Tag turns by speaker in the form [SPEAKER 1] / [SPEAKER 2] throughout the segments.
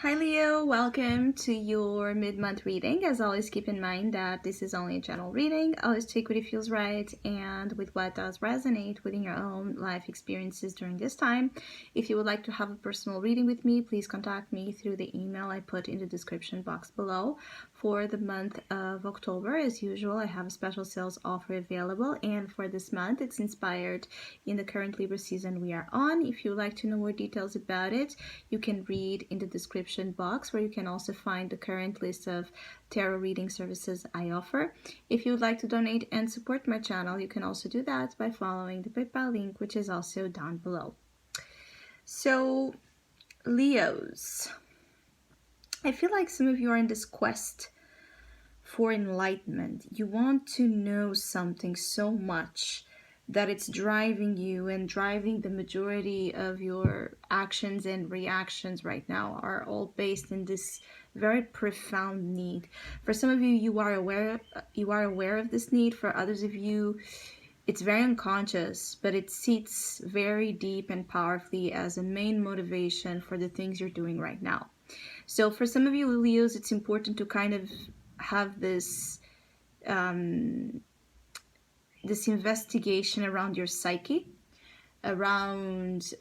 [SPEAKER 1] Hi Leo, welcome to your mid-month reading. As always, keep in mind that this is only a general reading. Always take what it feels right and with what does resonate within your own life experiences during this time. If you would like to have a personal reading with me, please contact me through the email I put in the description box below. For the month of October, as usual, I have a special sales offer available, and for this month, it's inspired in the current Libra season we are on. If you would like to know more details about it, you can read in the description box, where you can also find the current list of tarot reading services I offer. If you would like to donate and support my channel, you can also do that by following the PayPal link, which is also down below. So, Leos, I feel like some of you are in this quest for enlightenment. You want to know something so much that it's driving you, and driving the majority of your actions and reactions right now are all based in this very profound need. For some of you, you are aware of this need. For others of you, it's very unconscious, but it sits very deep and powerfully as a main motivation for the things you're doing right now. So for some of you Leos, it's important to kind of have this this investigation around your psyche, around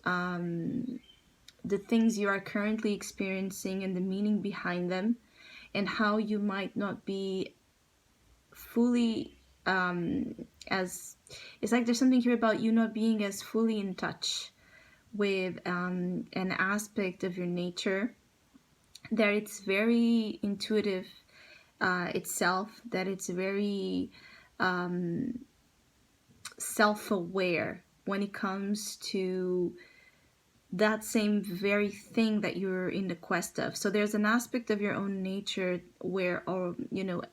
[SPEAKER 1] the things you are currently experiencing and the meaning behind them, and how you might not be fully as it's like there's something here about you not being as fully in touch with an aspect of your nature that it's very intuitive itself, that it's very self-aware when it comes to that same very thing that you're in the quest of. So there's an aspect of your own nature where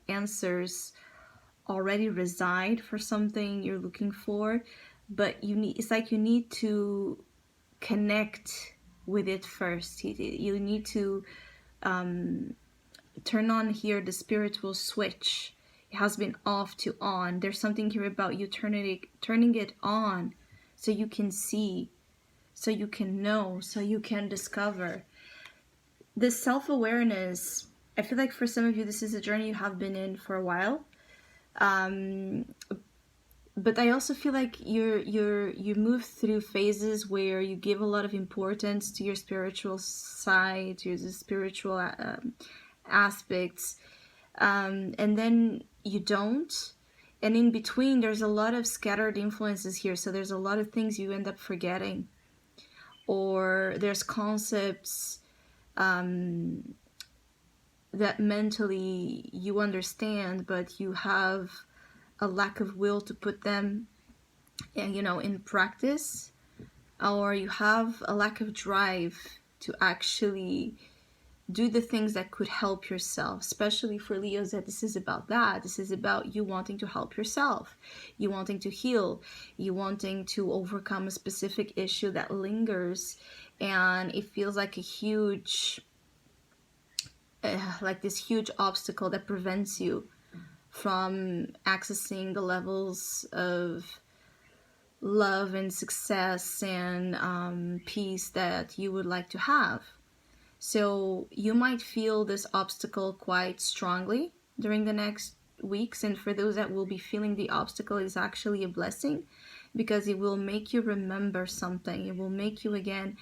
[SPEAKER 1] answers already reside for something you're looking for, but it's like you need to connect with it first. You need to turn on here the spiritual switch. It has been off to on. There's something here about you turning it on so you can see, so you can know, so you can discover. This self-awareness, I feel like for some of you, this is a journey you have been in for a while. But I also feel like you move through phases where you give a lot of importance to your spiritual side, to the spiritual aspects, and then you don't. And in between, there's a lot of scattered influences here. So there's a lot of things you end up forgetting, or there's concepts that mentally you understand, but you have a lack of will to put them in practice, or you have a lack of drive to actually do the things that could help yourself. Especially for Leos, that this is about that. This is about you wanting to help yourself, you wanting to heal, you wanting to overcome a specific issue that lingers, and it feels like a huge like this huge obstacle that prevents you from accessing the levels of love and success and peace that you would like to have. So you might feel this obstacle quite strongly during the next weeks, and for those that will be feeling the obstacle, is actually a blessing, because it will make you remember something. It will make you again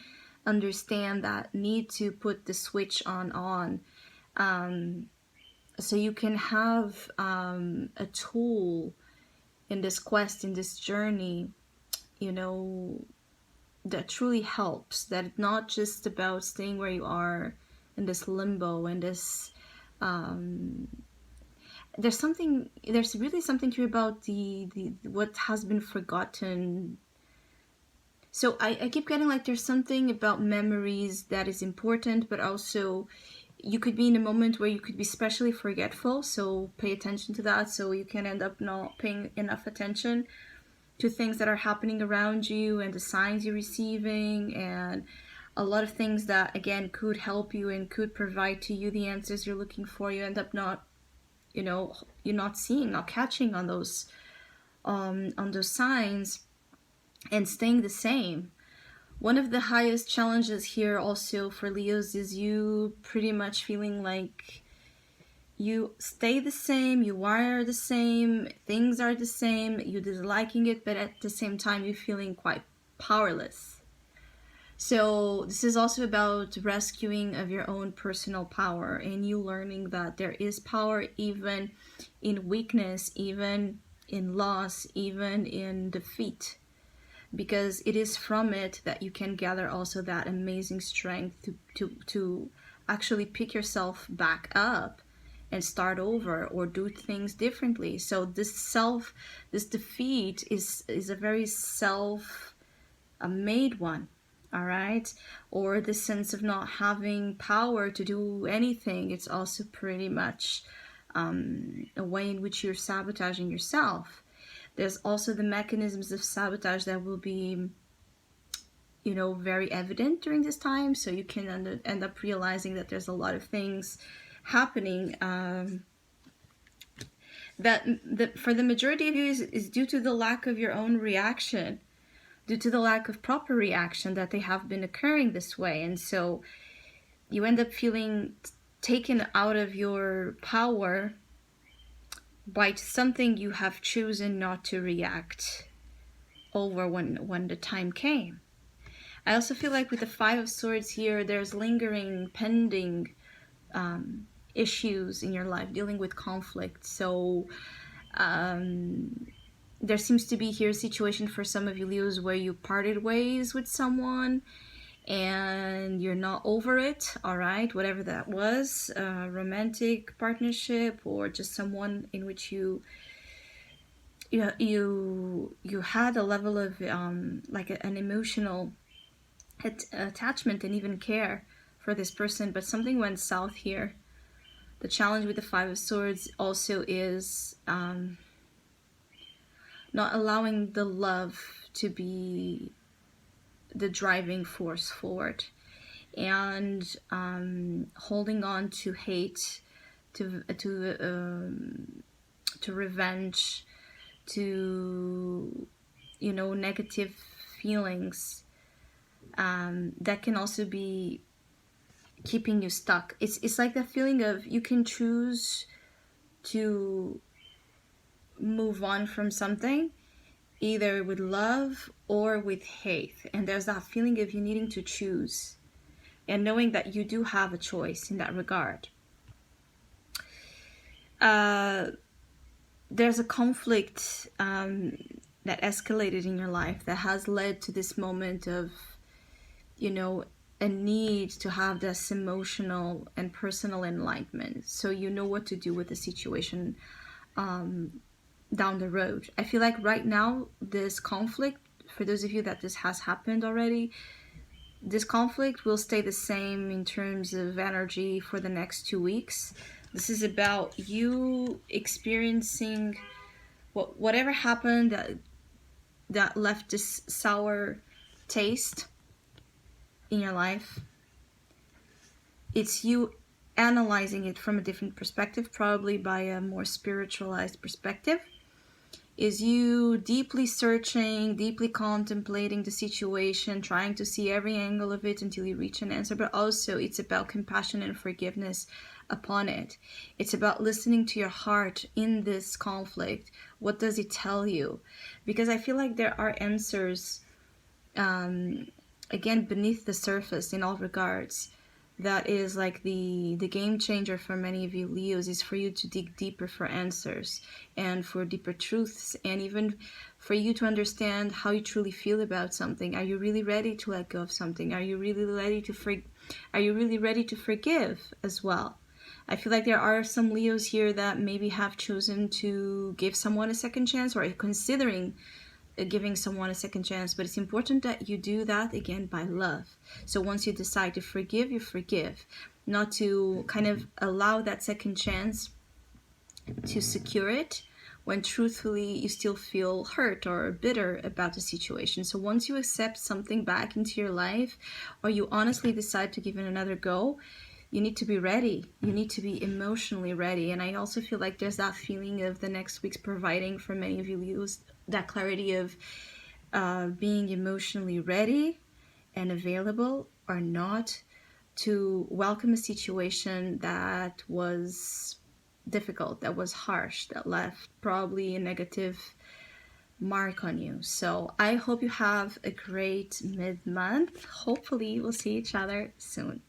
[SPEAKER 1] understand that need to put the switch on. So you can have a tool in this quest, in this journey, that truly helps. That it's not just about staying where you are in this limbo, and this there's really something here about the what has been forgotten. So I keep getting like there's something about memories that is important, but also you could be in a moment where you could be especially forgetful, so pay attention to that, so you can end up not paying enough attention to things that are happening around you and the signs you're receiving, and a lot of things that again could help you and could provide to you the answers you're looking for. You end up not, you're not seeing, not catching on those signs, and staying the same. One of the highest challenges here also for Leos is you pretty much feeling like you stay the same, you are the same, things are the same, you disliking it, but at the same time you're feeling quite powerless. So this is also about rescuing of your own personal power and you learning that there is power even in weakness, even in loss, even in defeat, because it is from it that you can gather also that amazing strength to actually pick yourself back up and start over or do things differently. So this defeat is a very self made one, all right? Or the sense of not having power to do anything, it's also pretty much a way in which you're sabotaging yourself. There's also the mechanisms of sabotage that will be, you know, very evident during this time. So you can end up realizing that there's a lot of things happening that for the majority of you is due to the lack of your own reaction, due to the lack of proper reaction, that they have been occurring this way. And so you end up feeling taken out of your power by something you have chosen not to react over when the time came. I also feel like with the Five of Swords here, there's lingering, pending issues in your life, dealing with conflict. So there seems to be here a situation for some of you Leos where you parted ways with someone and you're not over it, all right? Whatever that was, romantic partnership or just someone in which you had a level of like an emotional attachment and even care for this person, but something went south here. The challenge with the Five of Swords also is not allowing the love to be the driving force forward, and holding on to hate, to revenge, to, you know, negative feelings that can also be keeping you stuck. It's like the feeling of you can choose to move on from something either with love or with hate, and there's that feeling of you needing to choose and knowing that you do have a choice in that regard. There's a conflict that escalated in your life that has led to this moment of, you know, a need to have this emotional and personal enlightenment, so you know what to do with the situation down the road. I feel like right now this conflict, for those of you that this has happened already, this conflict will stay the same in terms of energy for the next 2 weeks. This is about you experiencing whatever happened that left this sour taste in your life. It's you analyzing it from a different perspective, probably by a more spiritualized perspective. Is you deeply searching, deeply contemplating the situation, trying to see every angle of it until you reach an answer. But also it's about compassion and forgiveness upon it. It's about listening to your heart in this conflict. What does it tell you? Because I feel like there are answers, again, beneath the surface in all regards. That is like the game changer for many of you Leos, is for you to dig deeper for answers and for deeper truths, and even for you to understand how you truly feel about something. Are you really ready to let go of something? Are you really ready to forgive as well? I feel like there are some Leos here that maybe have chosen to give someone a second chance, or are considering giving someone a second chance, but it's important that you do that again by love. So once you decide to forgive, you forgive, not to kind of allow that second chance to secure it when truthfully you still feel hurt or bitter about the situation. So once you accept something back into your life, or you honestly decide to give it another go, you need to be ready. You need to be emotionally ready. And I also feel like there's that feeling of the next week's providing for many of you Leos that clarity of being emotionally ready and available or not to welcome a situation that was difficult, that was harsh, that left probably a negative mark on you. So I hope you have a great mid-month. Hopefully we'll see each other soon.